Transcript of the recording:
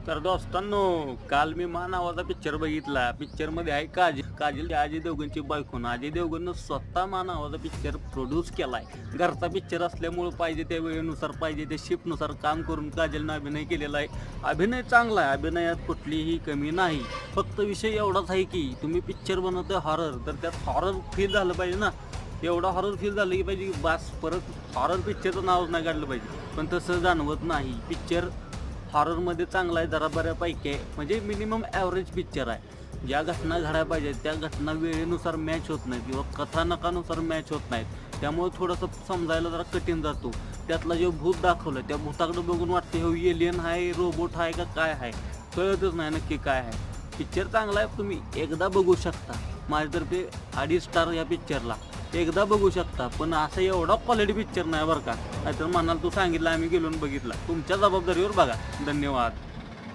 तर दोस्तांनो, काल मी मा नावाचा पिक्चर बघितला. पिक्चर मध्ये आहे काजल अजय देवगणची बायको ना. अजय देवगणनं स्वतः मा नावाचा पिक्चर प्रोड्यूस केलाय. घरचा पिक्चर असल्यामुळे पाहिजे त्या वेळेनुसार पाहिजे त्या शिफ्टनुसार काम करून काजलनं अभिनय केलेला आहे. अभिनय चांगला आहे, अभिनयात कुठलीही कमी नाही. फक्त विषय एवढाच आहे की तुम्ही पिक्चर बनवतोय हॉरर, तर त्यात हॉरर फील झालं पाहिजे ना. एवढा हॉरर फील झालं की पाहिजे की बास, परत हॉरर पिक्चरचं नावच नाही काढलं पाहिजे. पण तसं जाणवत नाही. पिक्चर हॉररमध्ये चांगला आहे, जरा बऱ्यापैकी आहे. म्हणजे मिनिमम ॲव्हरेज पिक्चर आहे. ज्या घटना घडायला पाहिजेत त्या घटना वेळेनुसार मॅच होत नाहीत किंवा कथानकानुसार मॅच होत नाहीत. त्यामुळे थोडंसं समजायला जरा कठीण जातो. त्यातला जो भूत दाखवलं त्या भूताकडे बघून वाटते हो एलियन आहे, रोबोट आहे का काय आहे, कळतच नाही नक्की काय आहे. पिक्चर चांगला आहे, तुम्ही एकदा बघू शकता. माझ्यातर्फे 2.5 स्टार या पिक्चरला एकदा बघू शकता. पण असं एवढा क्वालिटी पिक्चर नाही बरं का. नाहीतर म्हणाल तू सांगितलं आम्ही गेलो बघितला. तुमच्या जबाबदारीवर बघा. धन्यवाद.